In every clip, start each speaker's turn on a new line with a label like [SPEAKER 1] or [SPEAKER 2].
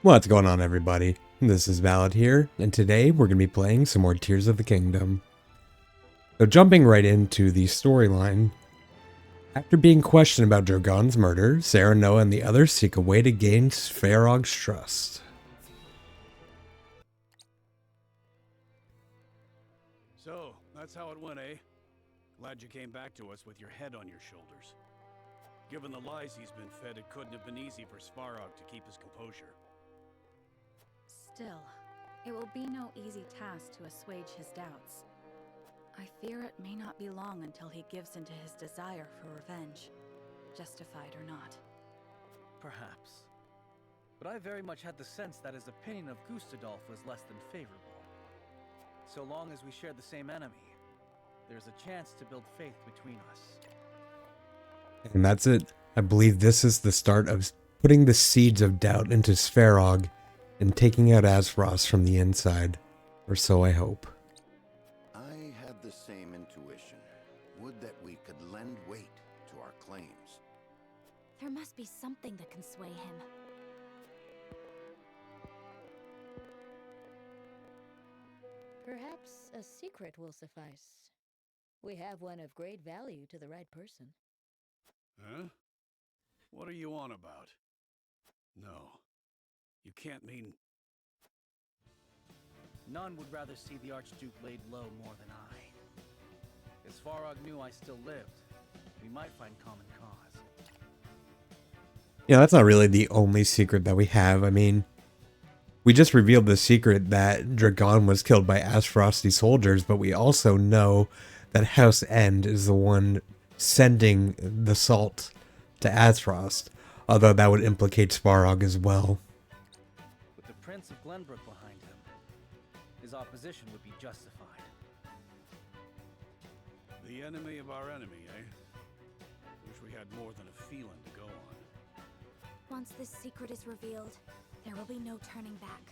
[SPEAKER 1] What's going on, everybody? This is Valid here, and today we're going to be playing some more Tears of the Kingdom. So jumping right into the storyline, after being questioned about Drogon's murder, Sarah, Noah, and the others seek a way to gain Svarog's trust.
[SPEAKER 2] So, that's how it went, eh? Glad you came back to us with your head on your shoulders. Given the lies he's been fed, it couldn't have been easy for Svarog to keep his composure.
[SPEAKER 3] Still, it will be no easy task to assuage his doubts. I fear it may not be long until he gives into his desire for revenge, justified or not.
[SPEAKER 4] Perhaps. But I very much had the sense that his opinion of Gustadolf was less than favorable. So long as we share the same enemy, there's a chance to build faith between us.
[SPEAKER 1] And that's it. I believe this is the start of putting the seeds of doubt into Svarog and taking out Azfrost from the inside. Or so I hope.
[SPEAKER 5] I had the same intuition. Would that we could lend weight to our claims.
[SPEAKER 3] There must be something that can sway him.
[SPEAKER 6] Perhaps a secret will suffice. We have one of great value to the right person.
[SPEAKER 2] Huh? What are you on about? No. You can't mean...
[SPEAKER 4] None would rather see the Archduke laid low more than I. If Svarog knew I still lived, we might find common cause.
[SPEAKER 1] Yeah, that's not really the only secret that we have. I mean, we just revealed the secret that Drogon was killed by Azfrosty soldiers, but we also know that House End is the one sending the salt to Azfrost, although that would implicate Svarog as well.
[SPEAKER 4] With the Prince of Glenbrook behind him, his opposition would be justified.
[SPEAKER 2] The enemy of our enemy, eh? Wish we had more than a feeling to go on.
[SPEAKER 3] Once this secret is revealed, there will be no turning back.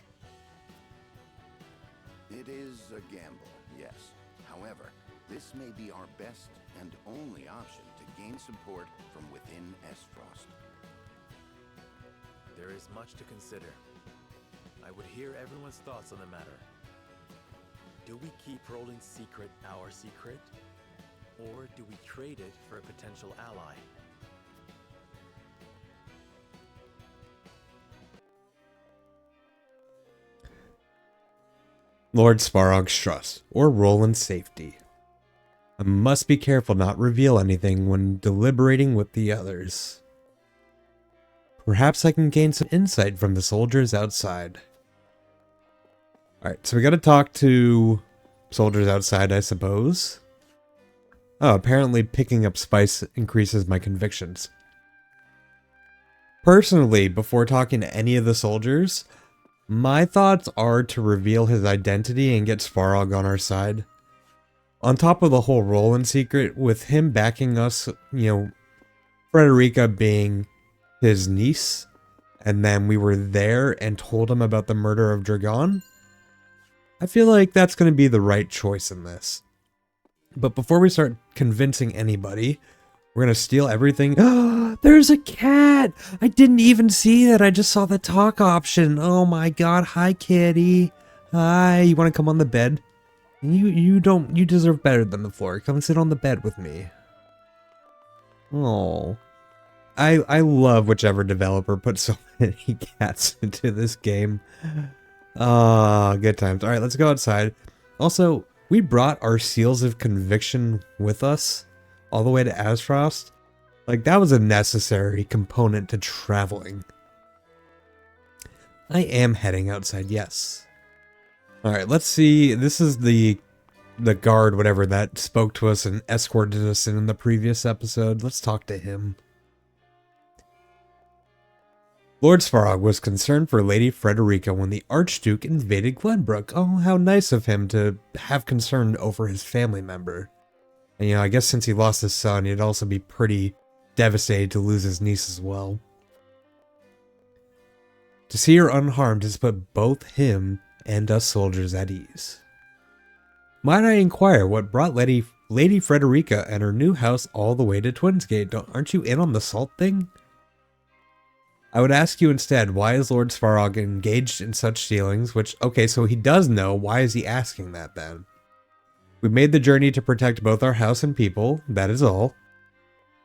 [SPEAKER 5] It is a gamble, yes. However, this may be our best and only option to gain support from within Esfrost.
[SPEAKER 7] There is much to consider. I would hear everyone's thoughts on the matter. Do we keep Roland's secret our secret? Or do we trade it for a potential ally?
[SPEAKER 1] Lord Svarog's trust, or Roland's safety. I must be careful not to reveal anything when deliberating with the others. Perhaps I can gain some insight from the soldiers outside. Alright, so we gotta talk to soldiers outside, I suppose. Oh, apparently picking up spice increases my convictions. Personally, before talking to any of the soldiers, my thoughts are to reveal his identity and get Svarog on our side. On top of the whole Roland secret, with him backing us, Frederica being his niece, and then we were there and told him about the murder of Drogon, I feel like that's going to be the right choice in this. But before we start convincing anybody, we're going to steal everything. There's a cat! I didn't even see that. I just saw the talk option. Oh my god. Hi, kitty. Hi. You want to come on the bed? You deserve better than the floor. Come sit on the bed with me. Oh. I love whichever developer put so many cats into this game. Good times. Alright, let's go outside. Also, we brought our seals of conviction with us all the way to Azfrost. Like, that was a necessary component to traveling. I am heading outside, yes. Alright, let's see. This is the guard, whatever, that spoke to us and escorted us in the previous episode. Let's talk to him. Lord Svarog was concerned for Lady Frederica when the Archduke invaded Glenbrook. Oh, how nice of him to have concern over his family member. And, I guess since he lost his son, he'd also be pretty devastated to lose his niece as well. To see her unharmed has put both him and us soldiers at ease. Might I inquire what brought Lady Frederica and her new house all the way to Twinsgate? Aren't you in on the salt thing? I would ask you instead, why is Lord Svarog engaged in such dealings? Which, okay, so he does know. Why is he asking that then? We made the journey to protect both our house and people. That is all.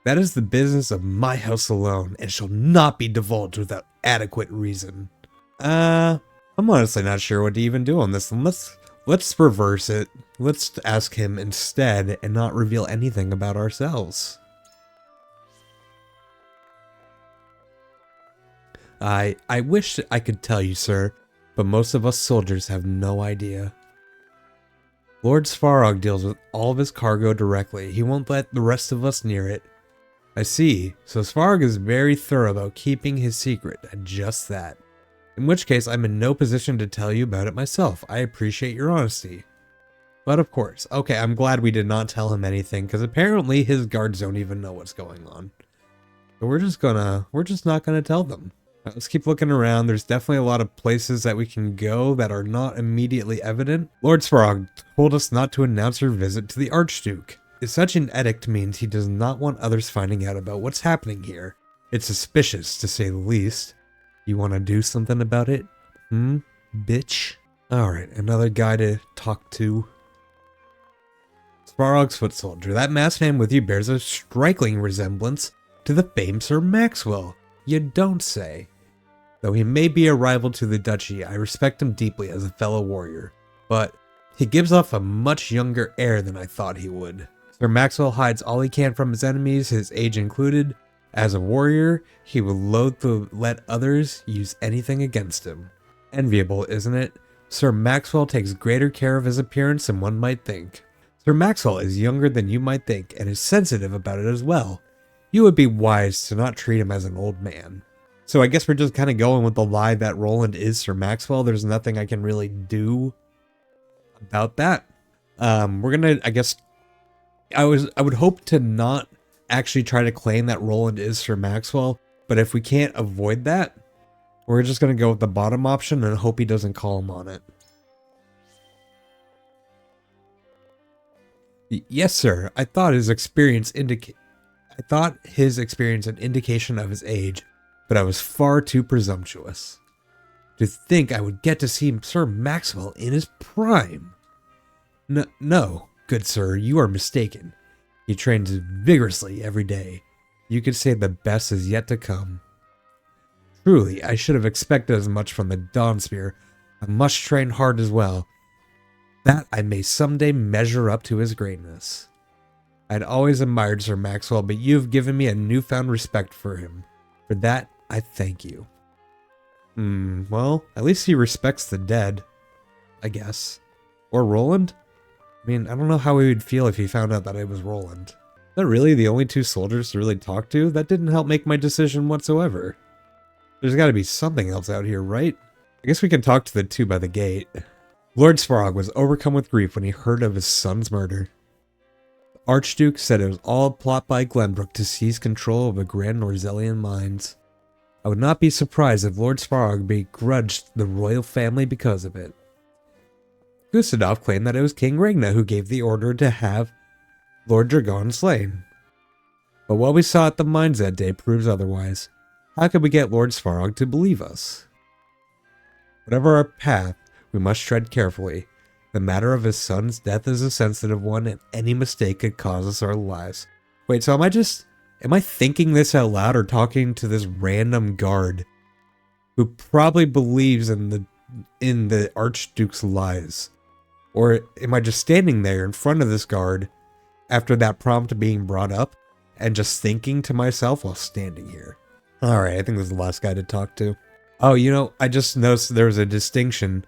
[SPEAKER 1] That is the business of my house alone, and shall not be divulged without adequate reason. I'm honestly not sure what to even do on this one. Let's reverse it. Let's ask him instead and not reveal anything about ourselves. I wish I could tell you, sir, but most of us soldiers have no idea. Lord Svarog deals with all of his cargo directly. He won't let the rest of us near it. I see. So Svarog is very thorough about keeping his secret, and just that. In which case, I'm in no position to tell you about it myself. I appreciate your honesty. But of course, okay, I'm glad we did not tell him anything, because apparently his guards don't even know what's going on. So we're just not gonna tell them. Right, let's keep looking around. There's definitely a lot of places that we can go that are not immediately evident. Lord Svarog told us not to announce our visit to the Archduke. Such an edict means he does not want others finding out about what's happening here. It's suspicious, to say the least. You want to do something about it? Bitch? Alright, another guy to talk to. Svarog's foot soldier. That masked man with you bears a striking resemblance to the famed Sir Maxwell. You don't say. Though he may be a rival to the duchy, I respect him deeply as a fellow warrior. But he gives off a much younger air than I thought he would. Sir Maxwell hides all he can from his enemies, his age included. As a warrior, he would loathe to let others use anything against him. Enviable, isn't it? Sir Maxwell takes greater care of his appearance than one might think. Sir Maxwell is younger than you might think, and is sensitive about it as well. You would be wise to not treat him as an old man. So I guess we're just kind of going with the lie that Roland is Sir Maxwell. There's nothing I can really do about that. We're gonna, I guess, I would hope to not actually try to claim that Roland is Sir Maxwell, but if we can't avoid that, we're just gonna go with the bottom option and hope he doesn't call him on it. Yes, sir. I thought his experience an indication of his age, but I was far too presumptuous. To think I would get to see Sir Maxwell in his prime. No, good sir, you are mistaken. He trains vigorously every day. You could say the best is yet to come. Truly, I should have expected as much from the Dawnspear. I must train hard as well, that I may someday measure up to his greatness. I'd always admired Sir Maxwell, but you've given me a newfound respect for him. For that, I thank you. Well, at least he respects the dead, I guess. Or Roland? I mean, I don't know how he would feel if he found out that I was Roland. Is that really the only two soldiers to really talk to? That didn't help make my decision whatsoever. There's gotta be something else out here, right? I guess we can talk to the two by the gate. Lord Svarog was overcome with grief when he heard of his son's murder. The Archduke said it was all a plot by Glenbrook to seize control of the Grand Norzelian mines. I would not be surprised if Lord Svarog begrudged the royal family because of it. Gustadov claimed that it was King Regna who gave the order to have Lord Dragon slain. But what we saw at the mines that day proves otherwise. How could we get Lord Svarog to believe us? Whatever our path, we must tread carefully. The matter of his son's death is a sensitive one, and any mistake could cause us our lives. Wait, so am I thinking this out loud or talking to this random guard who probably believes in the Archduke's lies? Or am I just standing there in front of this guard after that prompt being brought up and just thinking to myself while standing here? Alright, I think this is the last guy to talk to. Oh, you know, I just noticed there was a distinction.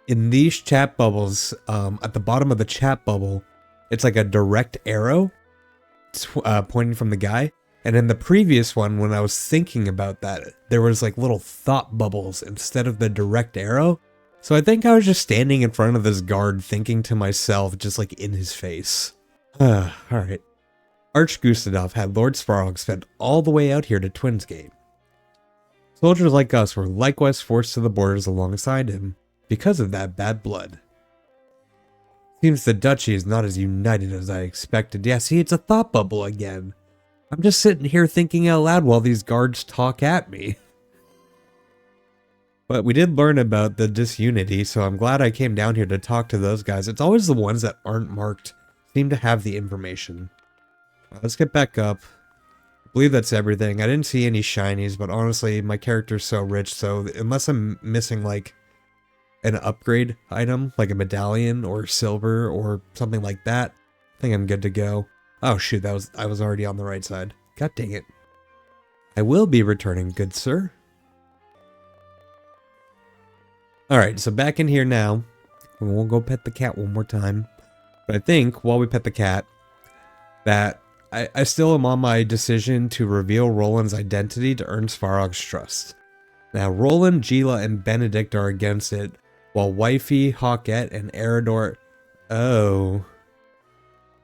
[SPEAKER 1] In these chat bubbles, at the bottom of the chat bubble, it's like a direct arrow pointing from the guy. And in the previous one, when I was thinking about that, there was like little thought bubbles instead of the direct arrow. So I think I was just standing in front of this guard thinking to myself, just like in his face. Alright. Archgustadov had Lord Svarog sent all the way out here to Twinsgate. Soldiers like us were likewise forced to the borders alongside him, because of that bad blood. Seems the duchy is not as united as I expected. Yeah, see, it's a thought bubble again. I'm just sitting here thinking out loud while these guards talk at me. But we did learn about the disunity, so I'm glad I came down here to talk to those guys. It's always the ones that aren't marked seem to have the information. Let's get back up. I believe that's everything. I didn't see any shinies, but honestly, my character's so rich, so unless I'm missing like an upgrade item, like a medallion or silver or something like that, I think I'm good to go. Oh shoot, I was already on the right side. God dang it. I will be returning, good sir. Alright, so back in here now. We'll go pet the cat one more time. But I think, while we pet the cat, that I still am on my decision to reveal Roland's identity to earn Svarog's trust. Now, Roland, Gila, and Benedict are against it, while Wifey, Hawkette, and Eridor... Oh.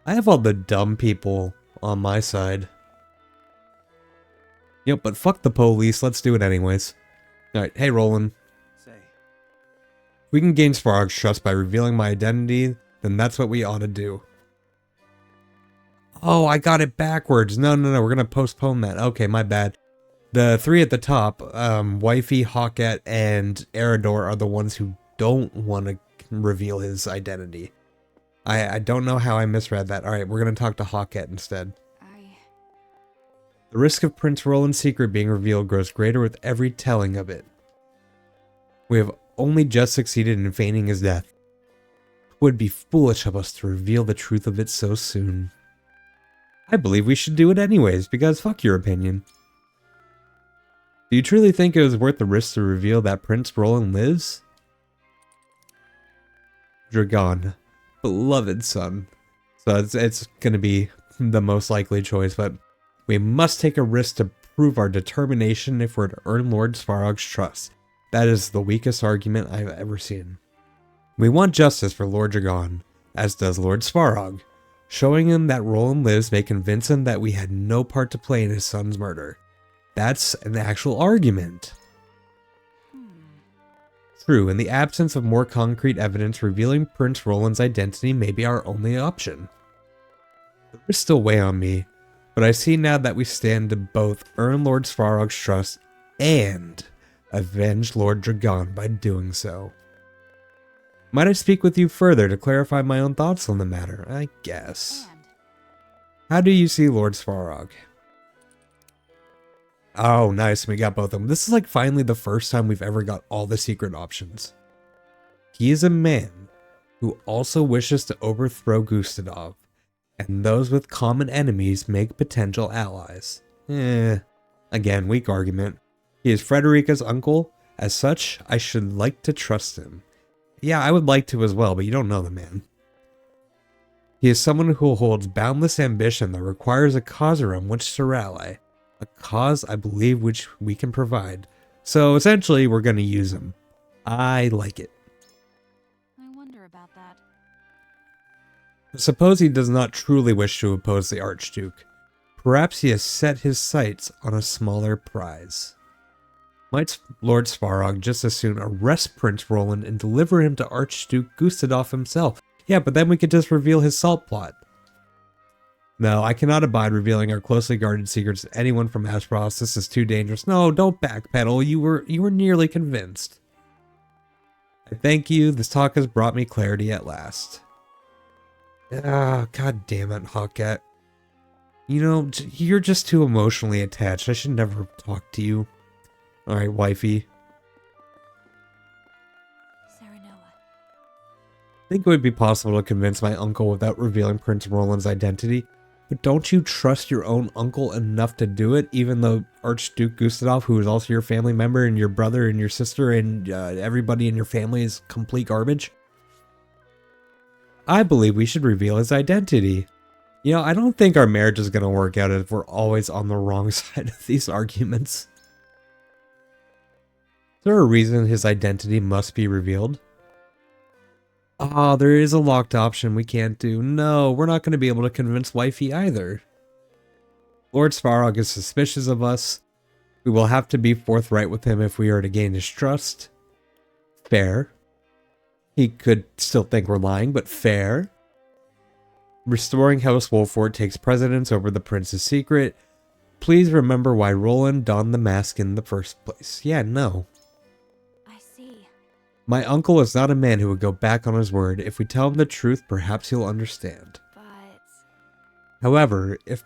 [SPEAKER 1] I have all the dumb people on my side. Yep, but fuck the police, let's do it anyways. Alright, hey Roland.
[SPEAKER 4] Say.
[SPEAKER 1] If we can gain Svarog's trust by revealing my identity, then that's what we ought to do. Oh, I got it backwards. No, we're gonna postpone that. Okay, my bad. The three at the top, Wifey, Hawkette, and Eridor are the ones who don't want to reveal his identity. I don't know how I misread that. Alright, we're gonna talk to Hawkette instead. The risk of Prince Roland's secret being revealed grows greater with every telling of it. We have only just succeeded in feigning his death. It would be foolish of us to reveal the truth of it so soon. I believe we should do it anyways, because fuck your opinion. Do you truly think it was worth the risk to reveal that Prince Roland lives? Dragon, beloved son. So it's gonna be the most likely choice, but we must take a risk to prove our determination if we're to earn Lord Svarog's trust. That is the weakest argument I've ever seen. We want justice for Lord Dragon, as does Lord Svarog. Showing him that Roland lives may convince him that we had no part to play in his son's murder. That's an actual argument. True, in the absence of more concrete evidence, revealing Prince Roland's identity may be our only option. The risks still weigh on me, but I see now that we stand to both earn Lord Svarog's trust and avenge Lord Dragon by doing so. Might I speak with you further to clarify my own thoughts on the matter? I guess. How do you see Lord Svarog? Oh, nice. We got both of them. This is like finally the first time we've ever got all the secret options. He is a man who also wishes to overthrow Gustadov, and those with common enemies make potential allies. Again, weak argument. He is Frederica's uncle. As such, I should like to trust him. Yeah, I would like to as well, but you don't know the man. He is someone who holds boundless ambition that requires a cause around which to rally. A cause I believe which we can provide. So essentially, we're going to use him. I like it.
[SPEAKER 3] I wonder about that.
[SPEAKER 1] Suppose he does not truly wish to oppose the Archduke. Perhaps he has set his sights on a smaller prize. Might Lord Svarog just as soon arrest Prince Roland and deliver him to Archduke Gustadov himself? Yeah, but then we could just reveal his salt plot. No, I cannot abide revealing our closely guarded secrets to anyone from Aspros. This is too dangerous. No, don't backpedal. You were nearly convinced. I thank you. This talk has brought me clarity at last. Ah, god damn it, Hawkette. You know, you're just too emotionally attached. I should never talk to you. Alright, wifey. I think it would be possible to convince my uncle without revealing Prince Roland's identity. But don't you trust your own uncle enough to do it, even though Archduke Gustadov, who is also your family member, and your brother and your sister and everybody in your family is complete garbage? I believe we should reveal his identity. You know, I don't think our marriage is going to work out if we're always on the wrong side of these arguments. Is there a reason his identity must be revealed? Ah, there is a locked option we can't do. No, we're not going to be able to convince wifey either. Lord Svarog is suspicious of us. We will have to be forthright with him if we are to gain his trust. Fair. He could still think we're lying, but fair. Restoring House Wolffort takes precedence over the prince's secret. Please remember why Roland donned the mask in the first place. Yeah, no.
[SPEAKER 3] I
[SPEAKER 1] My uncle is not a man who would go back on his word. If we tell him the truth, perhaps he'll understand.
[SPEAKER 3] But...
[SPEAKER 1] However, if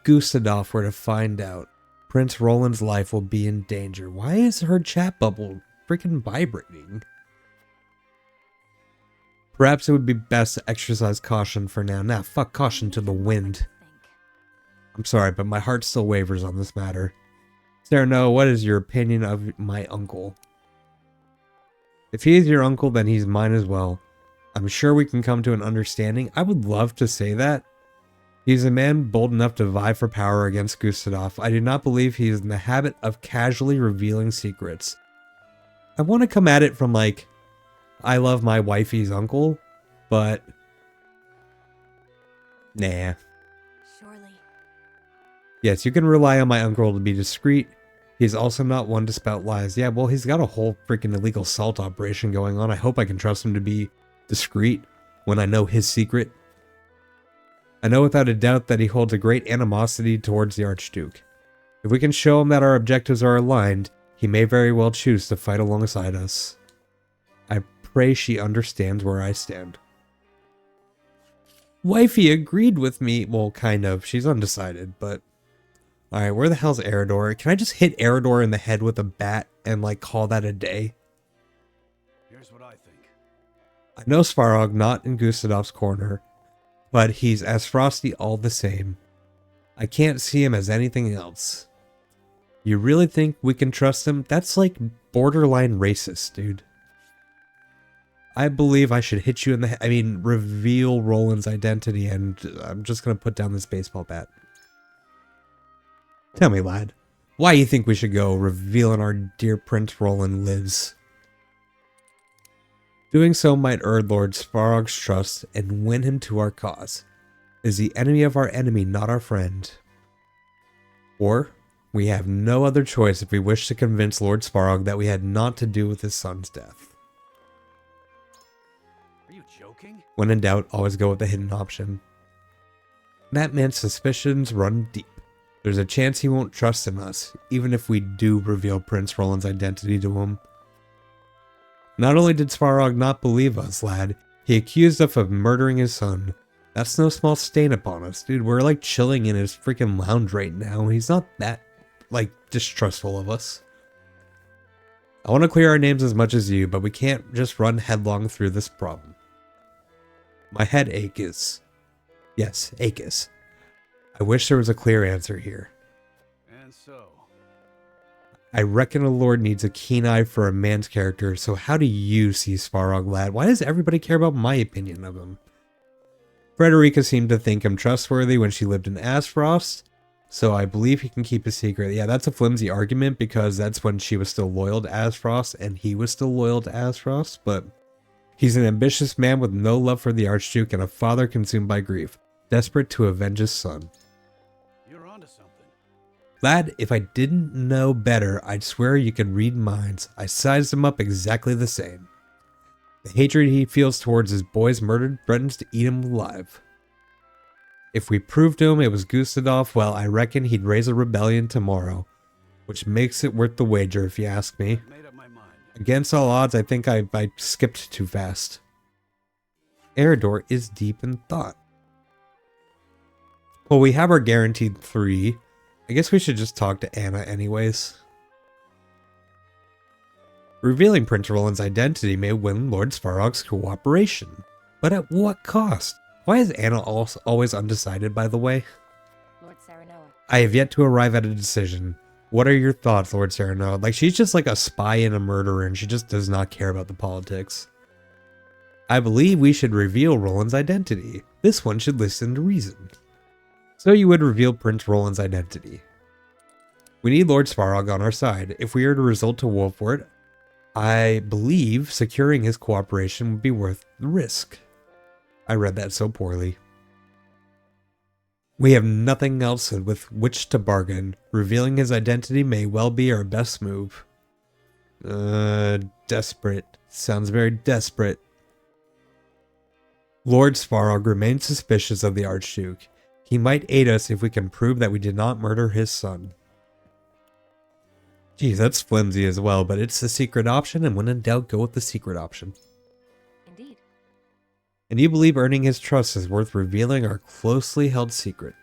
[SPEAKER 1] Gustadolf were to find out, Prince Roland's life will be in danger. Why is her chat bubble freaking vibrating? Perhaps it would be best to exercise caution for now. Nah, fuck caution to the wind. I'm sorry, but my heart still wavers on this matter. Cyrano, what is your opinion of my uncle? If he is your uncle, then he's mine as well. I'm sure we can come to an understanding. I would love to say that. He's a man bold enough to vie for power against Gustadolf. I do not believe he is in the habit of casually revealing secrets. I want to come at it from like, I love my wifey's uncle, but nah.
[SPEAKER 3] Surely.
[SPEAKER 1] Yes, you can rely on my uncle to be discreet. He's also not one to spout lies. Yeah, well, he's got a whole freaking illegal salt operation going on. I hope I can trust him to be discreet when I know his secret. I know without a doubt that he holds a great animosity towards the Archduke. If we can show him that our objectives are aligned, he may very well choose to fight alongside us. I pray she understands where I stand. Wifey agreed with me. Well, kind of. She's undecided, but... Alright, where the hell's Eredor? Can I just hit Eredor in the head with a bat and, like, call that a day?
[SPEAKER 2] Here's what I think.
[SPEAKER 1] I know Svarog not in Gustadolf's corner, but he's as frosty all the same. I can't see him as anything else. You really think we can trust him? That's like borderline racist, dude. I believe I should hit you in the head. I mean, reveal Roland's identity, and I'm just gonna put down this baseball bat. Tell me, lad, why you think we should go revealing our dear Prince Roland lives? Doing so might earn Lord Svarog's trust and win him to our cause. Is the enemy of our enemy not our friend? Or, we have no other choice if we wish to convince Lord Svarog that we had naught to do with his son's death.
[SPEAKER 2] Are you joking?
[SPEAKER 1] When in doubt, always go with the hidden option. That man's suspicions run deep. There's a chance he won't trust in us, even if we do reveal Prince Roland's identity to him. Not only did Svarog not believe us, lad, he accused us of murdering his son. That's no small stain upon us, dude. We're like chilling in his freaking lounge right now. He's not that, like, distrustful of us. I want to clear our names as much as you, but we can't just run headlong through this problem. My head aches. Yes, aches. I wish there was a clear answer here.
[SPEAKER 2] And so...
[SPEAKER 1] I reckon a lord needs a keen eye for a man's character, so how do you see Svarog, lad? Why does everybody care about my opinion of him? Frederica seemed to think him trustworthy when she lived in Aspfrost, so I believe he can keep a secret. Yeah, that's a flimsy argument because that's when she was still loyal to Aspfrost and he was still loyal to Aspfrost, but he's an ambitious man with no love for the Archduke and a father consumed by grief, desperate to avenge his son.
[SPEAKER 2] You're onto something.
[SPEAKER 1] Lad, if I didn't know better, I'd swear you could read minds. I sized him up exactly the same. The hatred he feels towards his boys murdered threatens to eat him alive. If we proved to him it was Gustadolf, well, I reckon he'd raise a rebellion tomorrow, which makes it worth the wager if you ask me.
[SPEAKER 2] Made up my mind.
[SPEAKER 1] Against all odds, I think I skipped too fast. Eredor is deep in thought. Well, we have our guaranteed 3. I guess we should just talk to Anna anyways. Revealing Prince Roland's identity may win Lord Svarog's cooperation. But at what cost? Why is Anna always undecided, by the way?
[SPEAKER 6] Lord Saranoa.
[SPEAKER 1] I have yet to arrive at a decision. What are your thoughts, Lord Saranoa? Like, she's just like a spy and a murderer, and she just does not care about the politics. I believe we should reveal Roland's identity. This one should listen to reason. So you would reveal Prince Roland's identity. We need Lord Svarog on our side. If we are to result to Wolffort, I believe securing his cooperation would be worth the risk. I read that so poorly. We have nothing else with which to bargain. Revealing his identity may well be our best move. Desperate. Sounds very desperate. Lord Svarog remains suspicious of the Archduke. He might aid us if we can prove that we did not murder his son. Geez, that's flimsy as well, but it's the secret option, and when in doubt, go with the secret option.
[SPEAKER 3] Indeed.
[SPEAKER 1] And you believe earning his trust is worth revealing our closely held secret.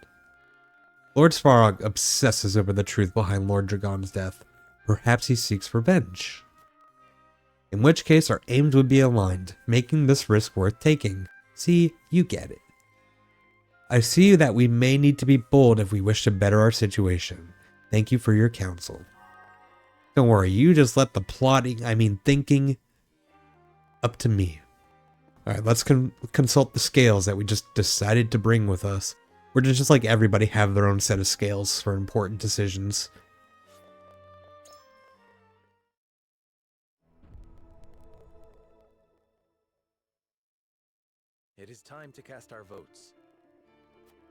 [SPEAKER 1] Lord Svarog obsesses over the truth behind Lord Dragon's death. Perhaps he seeks revenge. In which case, our aims would be aligned, making this risk worth taking. See, you get it. I see that we may need to be bold if we wish to better our situation. Thank you for your counsel. Don't worry, you just let the thinking, up to me. Alright, let's consult the scales that we just decided to bring with us. We're just like everybody have their own set of scales for important decisions.
[SPEAKER 7] It is time to cast our votes.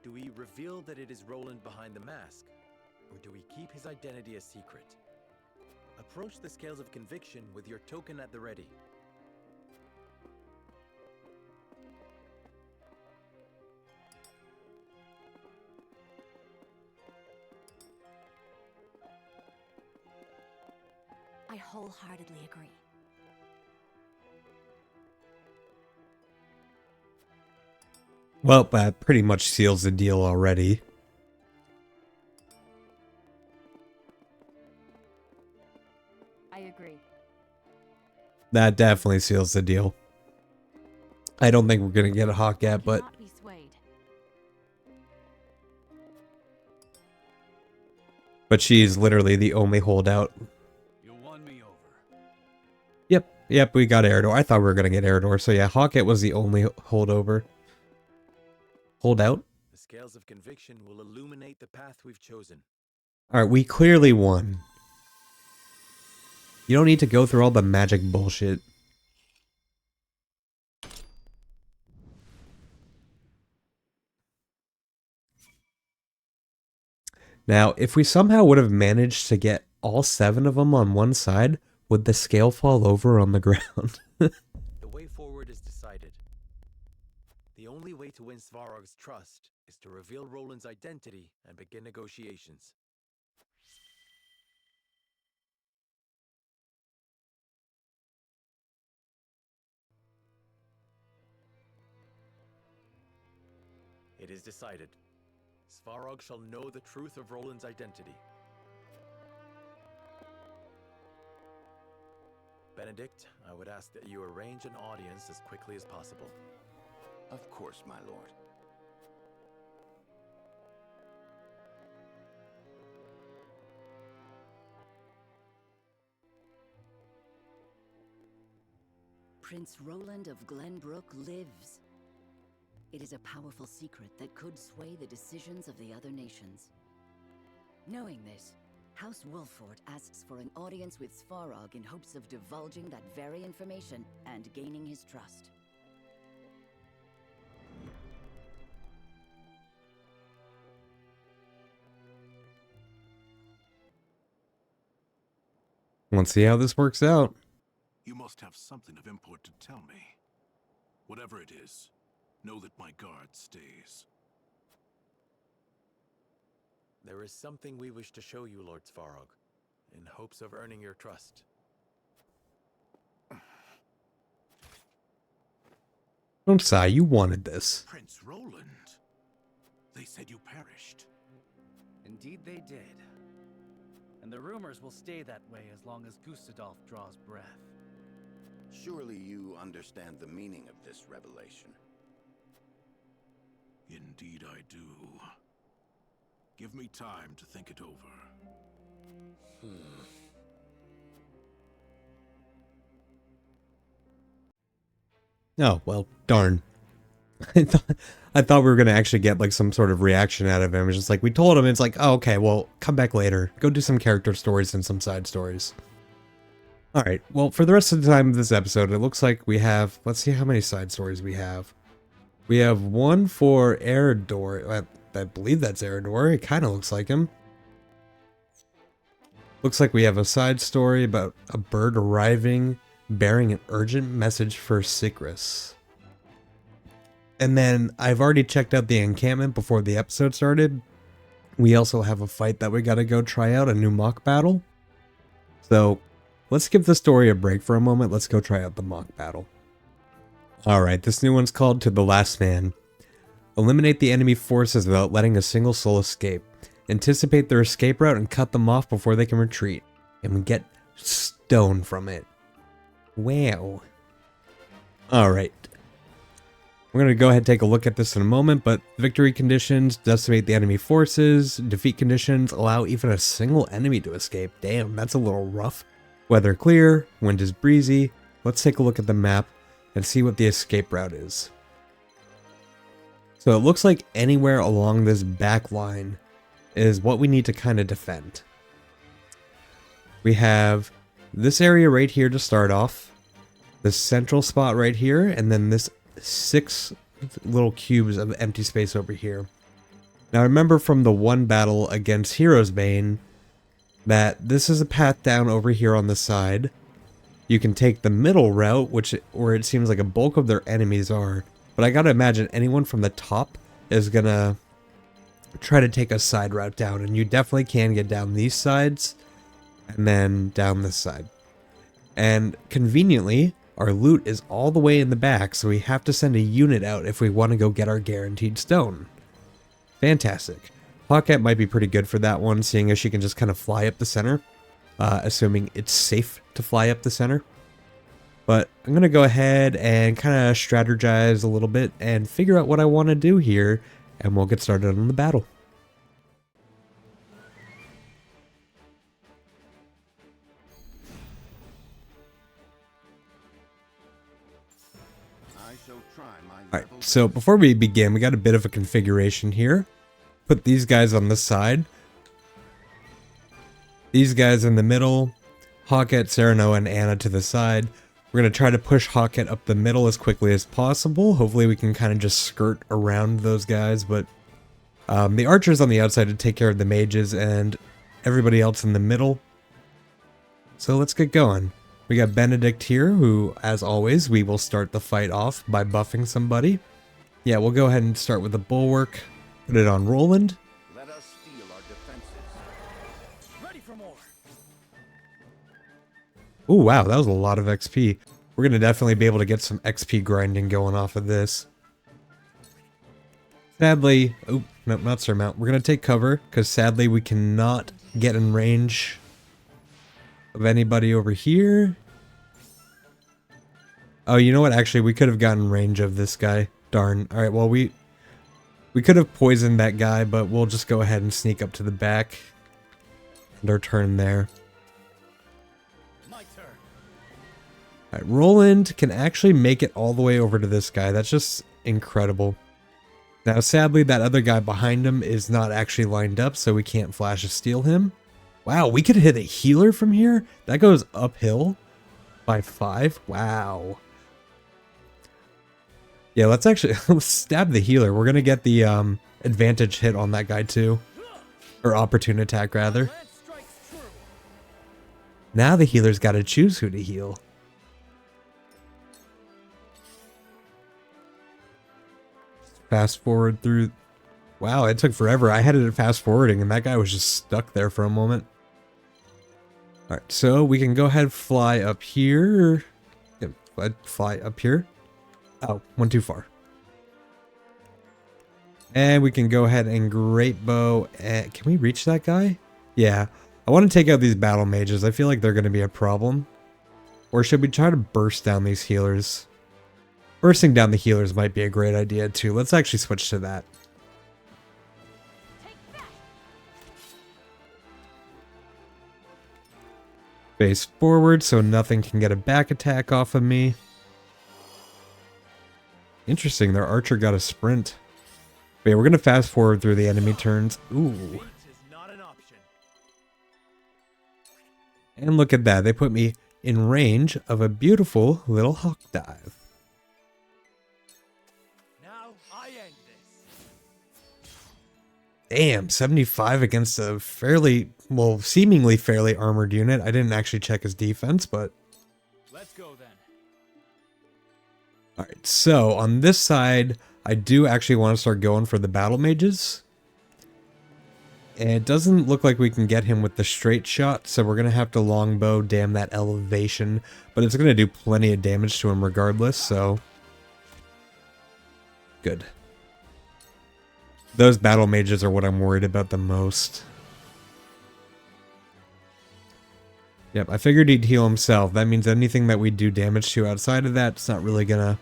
[SPEAKER 7] Do we reveal that it is Roland behind the mask, or do we keep his identity a secret? Approach the scales of conviction with your token at the ready.
[SPEAKER 3] I wholeheartedly agree.
[SPEAKER 1] Well, that pretty much seals the deal already.
[SPEAKER 3] I agree.
[SPEAKER 1] That definitely seals the deal. I don't think we're gonna get a hawk yet, but
[SPEAKER 3] Cannot be swayed.
[SPEAKER 1] she's literally the only holdout.
[SPEAKER 2] You won me over.
[SPEAKER 1] Yep, we got Eridor. I thought we were gonna get Eridor, so yeah, Hawkette was the only holdover. Holdout?
[SPEAKER 7] The scales of conviction will illuminate the path we've chosen.
[SPEAKER 1] Alright, we clearly won. You don't need to go through all the magic bullshit. Now, if we somehow would have managed to get all 7 of them on one side, would the scale fall over on the ground?
[SPEAKER 7] The way forward is decided. The only way to win Svarog's trust is to reveal Roland's identity and begin negotiations. It is decided. Svarog shall know the truth of Roland's identity. Benedict, I would ask that you arrange an audience as quickly as possible.
[SPEAKER 5] Of course, my lord.
[SPEAKER 8] Prince Roland of Glenbrook lives. It is a powerful secret that could sway the decisions of the other nations. Knowing this, House Wolffort asks for an audience with Svarog in hopes of divulging that very information and gaining his trust.
[SPEAKER 1] Let's see how this works out.
[SPEAKER 9] You must have something of import to tell me. Whatever it is, know that my guard stays.
[SPEAKER 7] There is something we wish to show you, Lord Svarog, in hopes of earning your trust.
[SPEAKER 1] Don't sigh, you wanted this.
[SPEAKER 9] Prince Roland. They said you perished.
[SPEAKER 4] Indeed they did. And the rumors will stay that way as long as Gustadolf draws breath.
[SPEAKER 5] Surely you understand the meaning of this revelation.
[SPEAKER 9] Indeed I do. Give me time to think it over.
[SPEAKER 1] Oh, well, darn. I thought we were going to actually get like some sort of reaction out of him. It's just like, we told him, it's like, oh, okay, well, come back later. Go do some character stories and some side stories. Alright, well, for the rest of the time of this episode, it looks like we have, let's see how many side stories we have. We have one for Eridor. I believe that's Eridor. It kind of looks like him. Looks like we have a side story about a bird arriving, bearing an urgent message for Sigris. And then I've already checked out the encampment before the episode started. We also have a fight that we gotta go try out, a new mock battle. So let's give the story a break for a moment. Let's go try out the mock battle. Alright, this new one's called To the Last Man. Eliminate the enemy forces without letting a single soul escape. Anticipate their escape route and cut them off before they can retreat. And get stone from it. Wow. Alright. We're going to go ahead and take a look at this in a moment, but victory conditions, decimate the enemy forces, defeat conditions, allow even a single enemy to escape. Damn, that's a little rough. Weather clear, wind is breezy. Let's take a look at the map and see what the escape route is. So it looks like anywhere along this back line is what we need to kind of defend. We have this area right here to start off, this central spot right here, and then this 6 little cubes of empty space over here. Now remember from the one battle against Hero's Bane that this is a path down over here on the side. You can take the middle route, where it seems like a bulk of their enemies are. But I gotta imagine anyone from the top is gonna try to take a side route down, and you definitely can get down these sides and then down this side. And conveniently, our loot is all the way in the back, so we have to send a unit out if we want to go get our guaranteed stone. Fantastic. Hawkette might be pretty good for that one, seeing as she can just kind of fly up the center, assuming it's safe to fly up the center. But I'm going to go ahead and kind of strategize a little bit and figure out what I want to do here, and we'll get started on the battle. Alright, so before we begin, we got a bit of a configuration here. Put these guys on the side. These guys in the middle. Hawkette, Sereno, and Anna to the side. We're going to try to push Hawkette up the middle as quickly as possible. Hopefully we can kind of just skirt around those guys, but the archers on the outside to take care of the mages and everybody else in the middle. So let's get going. We got Benedict here, who, as always, we will start the fight off by buffing somebody. Yeah, we'll go ahead and start with the bulwark. Put it on Roland.
[SPEAKER 5] Let us steel our defenses.
[SPEAKER 4] Ready for more.
[SPEAKER 1] Ooh, wow, that was a lot of XP. We're going to definitely be able to get some XP grinding going off of this. Sadly, oh, no, not surmount. We're going to take cover, because sadly we cannot get in range of anybody over here. Oh, you know what? Actually, we could have gotten range of this guy. Darn. Alright, well, we could have poisoned that guy, but we'll just go ahead and sneak up to the back. And our turn there.
[SPEAKER 4] My turn.
[SPEAKER 1] Alright, Roland can actually make it all the way over to this guy. That's just incredible. Now, sadly, that other guy behind him is not actually lined up, so we can't flash of steel him. Wow, we could hit a healer from here? That goes uphill by 5? Wow. Yeah, let's actually let's stab the healer. We're going to get the advantage hit on that guy too. Or opportune attack, rather. Now the healer's got to choose who to heal. Fast forward through... Wow, it took forever. I had it at fast forwarding and that guy was just stuck there for a moment. Alright, so we can go ahead and fly up here. Yeah, fly up here. Oh, went too far. And we can go ahead and great bow. Can we reach that guy? Yeah. I want to take out these battle mages. I feel like they're going to be a problem. Or should we try to burst down these healers? Bursting down the healers might be a great idea too. Let's actually switch to that. Face forward so nothing can get a back attack off of me. Interesting, their archer got a sprint. Wait, we're going to fast forward through the enemy turns. Ooh. And look at that, they put me in range of a beautiful little hawk dive.
[SPEAKER 4] Now I end this.
[SPEAKER 1] Damn, 75 against a fairly, well, seemingly fairly armored unit. I didn't actually check his defense, but...
[SPEAKER 4] Let's go then.
[SPEAKER 1] Alright, so on this side, I do actually want to start going for the battle mages. And it doesn't look like we can get him with the straight shot, so we're going to have to longbow, damn that elevation. But it's going to do plenty of damage to him regardless, so... Good. Those battle mages are what I'm worried about the most. Yep, I figured he'd heal himself. That means anything that we do damage to outside of that, it's not really going to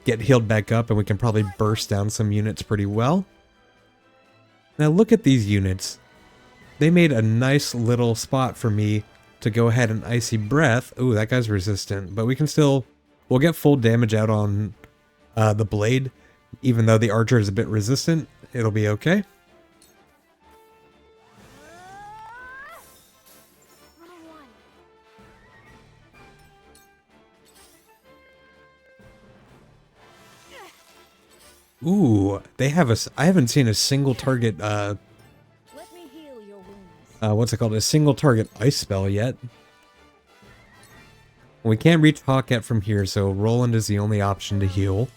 [SPEAKER 1] get healed back up, and we can probably burst down some units pretty well. Now look at these units. They made a nice little spot for me to go ahead and Icy Breath. Ooh, that guy's resistant, but we can still... We'll get full damage out on the blade. Even though the archer is a bit resistant, it'll be okay. Ooh, they have a... I haven't seen a single target,
[SPEAKER 6] Let me heal your wounds.
[SPEAKER 1] what's it called? A single target ice spell yet. We can't reach Hawkette from here, so Roland is the only option to heal.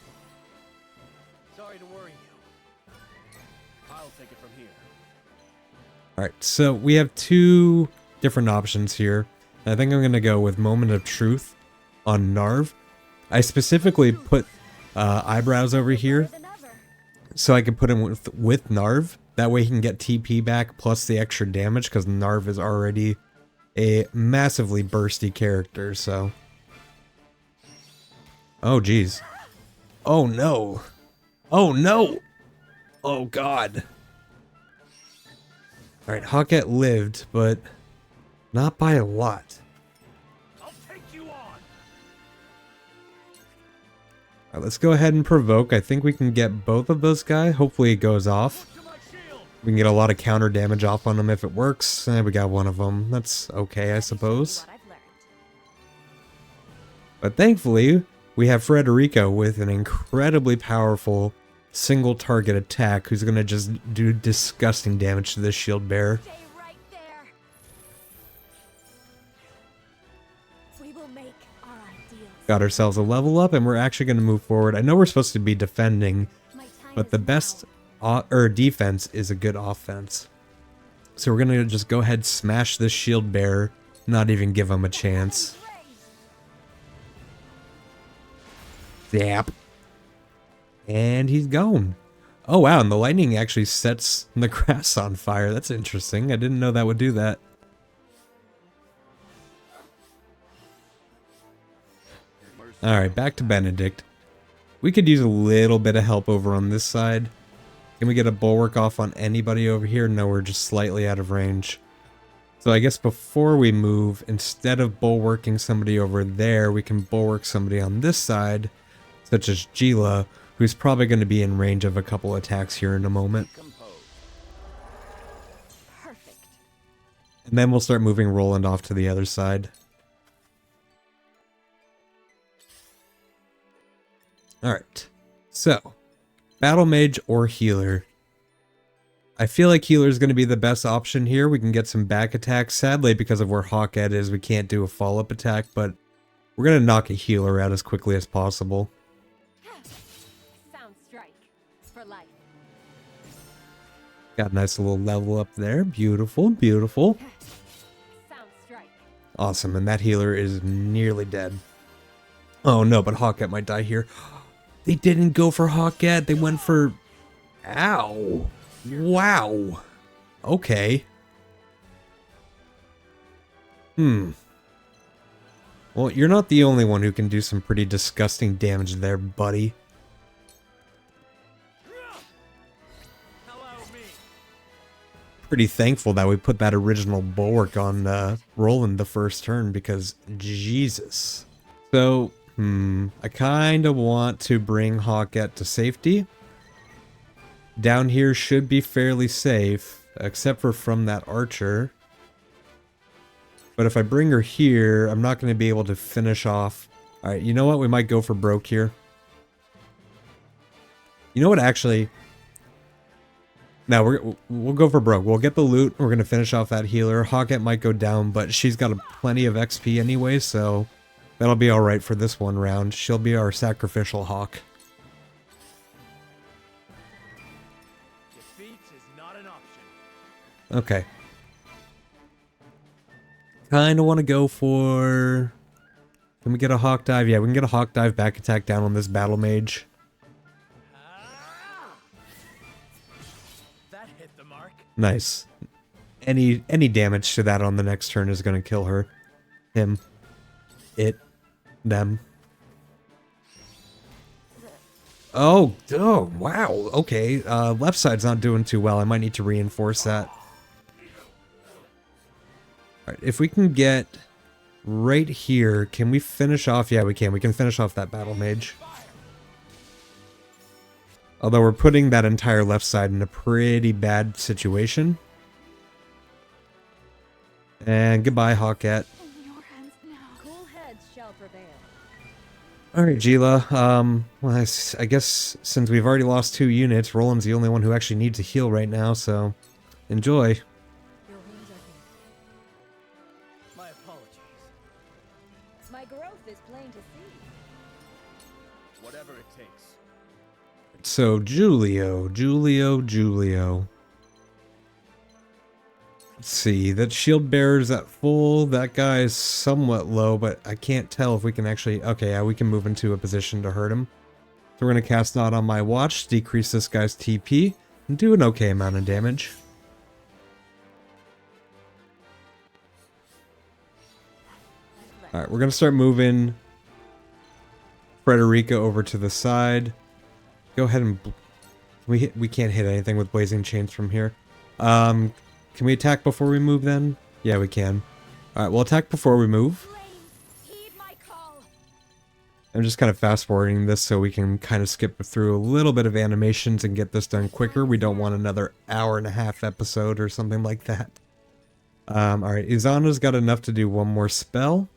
[SPEAKER 4] Sorry to worry you. I'll take it from here.
[SPEAKER 1] Alright, so we have two different options here. I think I'm going to go with Moment of Truth on Narv. I specifically put eyebrows over here so I can put him with Narv. That way he can get TP back plus the extra damage because Narv is already a massively bursty character, so... Oh, jeez. Oh, no. Oh, no! Oh, God. Alright, Hawkette lived, but not by a lot.
[SPEAKER 2] I'll take you on.
[SPEAKER 1] Alright, let's go ahead and provoke. I think we can get both of those guys. Hopefully it goes off. We can get a lot of counter damage off on them if it works. We got one of them. That's okay, I suppose. But thankfully, we have Frederico with an incredibly powerful single target attack who's going to just do disgusting damage to this shield bearer.
[SPEAKER 6] Stay right there. We will make our ideals.
[SPEAKER 1] Got ourselves a level up and we're actually going to move forward. I know we're supposed to be defending,
[SPEAKER 6] My time
[SPEAKER 1] but the
[SPEAKER 6] is
[SPEAKER 1] best
[SPEAKER 6] now.
[SPEAKER 1] defense is a good offense. So we're going to just go ahead, smash this shield bearer, not even give him a chance. Zap. And he's gone. Oh wow, and the lightning actually sets the grass on fire. That's interesting. I didn't know that would do that. Alright, back to Benedict. We could use a little bit of help over on this side. Can we get a bulwark off on anybody over here? No, we're just slightly out of range. So I guess before we move, instead of bulwarking somebody over there, we can bulwark somebody on this side, such as Gila, who's probably going to be in range of a couple attacks here in a moment.
[SPEAKER 6] Perfect.
[SPEAKER 1] And then we'll start moving Roland off to the other side. Alright, so, Battle Mage or Healer. I feel like Healer is going to be the best option here. We can get some back attacks. Sadly, because of where Hawkette is, we can't do a follow-up attack, but we're going to knock a Healer out as quickly as possible.
[SPEAKER 6] Sound strike for life.
[SPEAKER 1] Got a nice little level up there. Beautiful, beautiful.
[SPEAKER 6] Sound strike.
[SPEAKER 1] Awesome, and that Healer is nearly dead. Oh no, but Hawkette might die here. They didn't go for Hawkette, they went for... Ow! Wow! Okay. Well, you're not the only one who can do some pretty disgusting damage there, buddy. Pretty thankful that we put that original bulwark on Roland the first turn, because Jesus. So, I kind of want to bring Hawkette to safety. Down here should be fairly safe, except for from that archer. But if I bring her here, I'm not going to be able to finish off. Alright, you know what? We might go for broke here. You know what, actually? No, we'll go for broke. We'll get the loot. We're going to finish off that healer. Hawkette might go down, but she's got plenty of XP anyway, so that'll be alright for this one round. She'll be our sacrificial hawk.
[SPEAKER 4] Defeat is not an option.
[SPEAKER 1] Okay. Kinda want to go for... Can we get a Hawk Dive? Yeah, we can get a Hawk Dive back attack down on this Battle Mage.
[SPEAKER 4] That hit the mark.
[SPEAKER 1] Nice. Any damage to that on the next turn is going to kill her. Him. It. Them. Oh, wow. Okay, left side's not doing too well. I might need to reinforce that. Alright, if we can get right here, can we finish off? Yeah, we can. We can finish off that Battle Mage. Although we're putting that entire left side in a pretty bad situation. And goodbye, Hawkette.
[SPEAKER 6] Cool heads shall prevail.
[SPEAKER 1] Alright, Gila. Well, I guess since we've already lost 2 units, Roland's the only one who actually needs to heal right now, so enjoy.
[SPEAKER 6] Your wounds are healed.
[SPEAKER 4] My apologies.
[SPEAKER 6] My growth is plain to see.
[SPEAKER 4] Whatever it takes.
[SPEAKER 1] So, Julio. Let's see, that shield bearer's at full, that guy's somewhat low, but I can't tell if we can actually... Okay, yeah, we can move into a position to hurt him. So we're going to cast Not on My Watch, decrease this guy's TP, and do an okay amount of damage. Alright, we're going to start moving Frederica over to the side. Go ahead and... We can't hit anything with Blazing Chains from here. Can we attack before we move then? Yeah, we can. Alright, we'll attack before we move. I'm just kind of fast forwarding this so we can kind of skip through a little bit of animations and get this done quicker. We don't want another hour-and-a-half episode or something like that. Alright, Izana's got enough to do one more spell.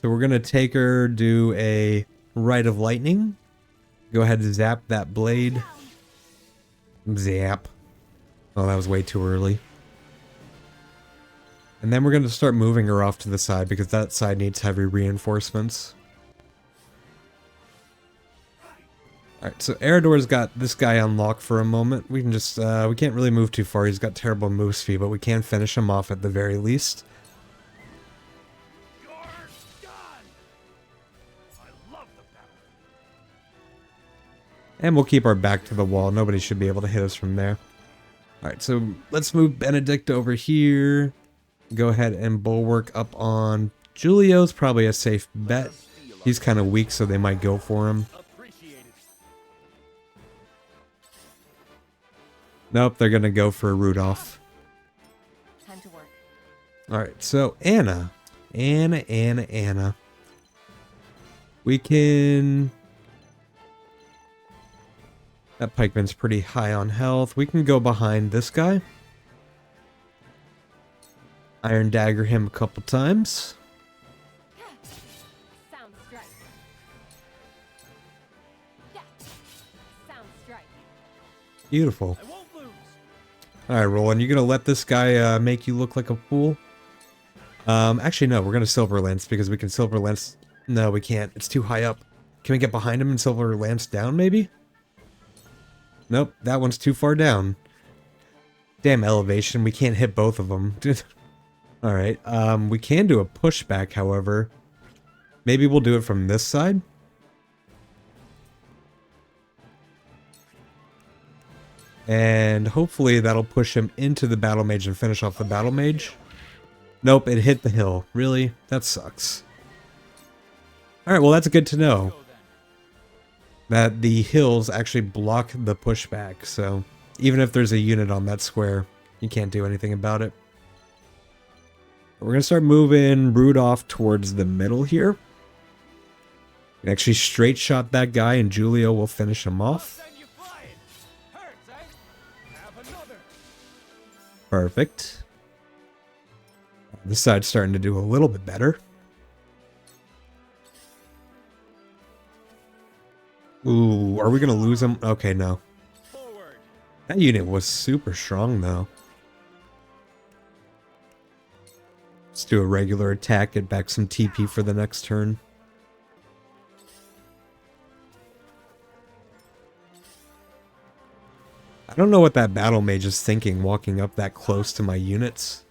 [SPEAKER 1] So we're going to take her, do a Rite of Lightning. Go ahead and zap that blade. Zap. Oh, that was way too early. And then we're going to start moving her off to the side because that side needs heavy reinforcements. Alright, so Eridor's got this guy unlocked for a moment. We can just, we can't really move too far. He's got terrible move speed, but we can finish him off at the very least. And we'll keep our back to the wall. Nobody should be able to hit us from there. Alright, so let's move Benedict over here. Go ahead and bulwark up on Julio's probably a safe bet. He's kind of weak, so they might go for him. Nope, they're going to go for Rudolph.
[SPEAKER 6] Time to work.
[SPEAKER 1] Alright, so Anna. Anna. We can... That pikeman's pretty high on health. We can go behind this guy. Iron Dagger him a couple times.
[SPEAKER 6] Sound strike. Yeah. Sound strike.
[SPEAKER 1] Beautiful. Alright, Roland, you gonna let this guy make you look like a fool? Actually, no, we're gonna Silver Lance because we can Silver Lance... No, we can't. It's too high up. Can we get behind him and Silver Lance down, maybe? Nope, that one's too far down. Damn elevation, we can't hit both of them. Alright, we can do a pushback, however. Maybe we'll do it from this side? And hopefully that'll push him into the Battle Mage and finish off the Battle Mage. Nope, it hit the hill. Really? That sucks. Alright, well that's good to know. That the hills actually block the pushback, so even if there's a unit on that square, you can't do anything about it. We're going to start moving Rudolph towards the middle here. We can actually straight shot that guy and Julio will finish him off. Perfect. This side's starting to do a little bit better. Ooh, are we going to lose him? Okay, no. That unit was super strong, though. Let's do a regular attack, get back some TP for the next turn. I don't know what that battle mage is thinking walking up that close to my units.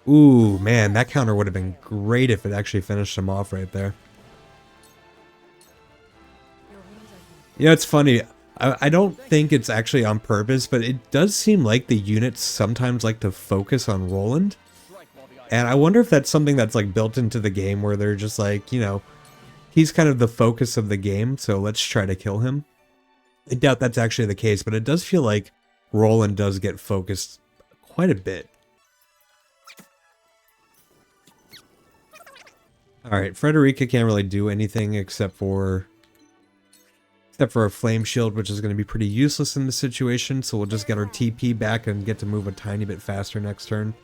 [SPEAKER 1] Ooh, man, that counter would have been great if it actually finished him off right there. Yeah, it's funny. I don't think it's actually on purpose, but it does seem like the units sometimes like to focus on Roland. And I wonder if that's something that's like built into the game where they're just like, you know, he's kind of the focus of the game, so let's try to kill him. I doubt that's actually the case, but it does feel like Roland does get focused quite a bit. Alright, Frederica can't really do anything except for a flame shield, which is going to be pretty useless in this situation, so we'll just get our TP back and get to move a tiny bit faster next turn.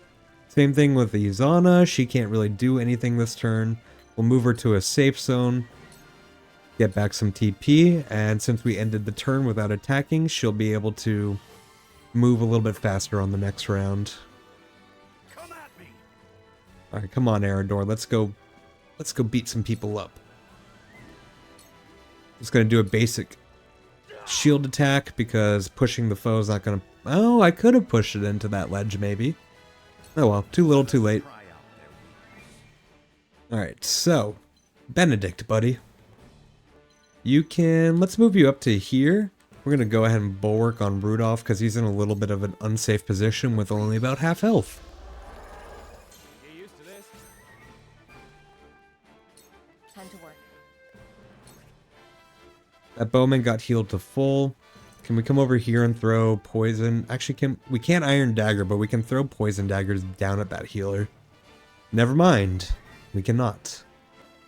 [SPEAKER 1] Same thing with the Izana, she can't really do anything this turn. We'll move her to a safe zone, get back some TP, and since we ended the turn without attacking, she'll be able to move a little bit faster on the next round. Alright, come on, Arador, let's go beat some people up. Just gonna do a basic shield attack because pushing the foe is not gonna... Oh, I could have pushed it into that ledge maybe. Oh well, too little too late. Alright, so, Benedict, buddy. You can... Let's move you up to here. We're gonna go ahead and bulwark on Rudolph because he's in a little bit of an unsafe position with only about half health. That bowman got healed to full. Can we come over here and throw poison? Actually, we can't iron dagger, but we can throw poison daggers down at that healer. Never mind. We cannot.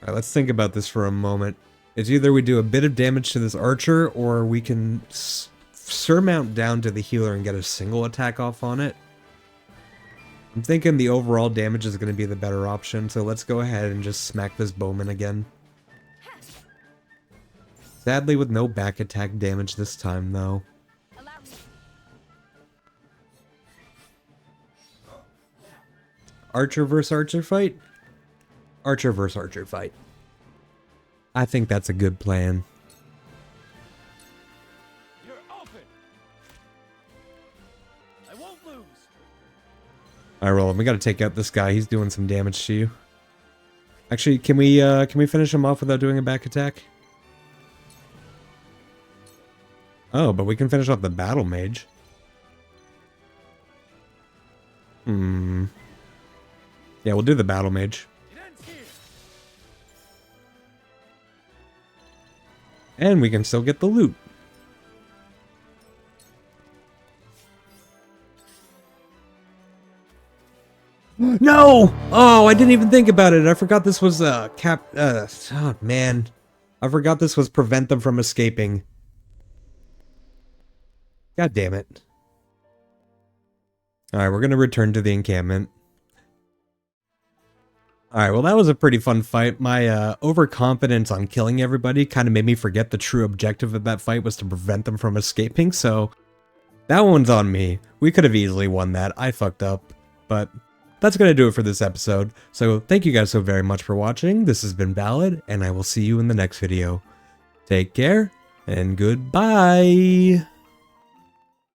[SPEAKER 1] Alright, let's think about this for a moment. It's either we do a bit of damage to this archer, or we can surmount down to the healer and get a single attack off on it. I'm thinking the overall damage is going to be the better option, so let's go ahead and just smack this bowman again. Sadly, with no back attack damage this time, though. Archer versus archer fight? Archer versus archer fight. I think that's a good plan.
[SPEAKER 2] You're open. I won't lose.
[SPEAKER 1] Alright, Roland, we gotta take out this guy. He's doing some damage to you. Actually, can we finish him off without doing a back attack? Oh, but we can finish off the battle mage. Yeah, we'll do the battle mage. And we can still get the loot. No! Oh, I didn't even think about it. I forgot this was oh man. I forgot this was prevent them from escaping. God damn it. Alright, we're gonna return to the encampment. Alright, well that was a pretty fun fight. My overconfidence on killing everybody kind of made me forget the true objective of that fight was to prevent them from escaping, so that one's on me. We could have easily won that. I fucked up. But that's gonna do it for this episode. So thank you guys so very much for watching. This has been Ballad, and I will see you in the next video. Take care, and goodbye!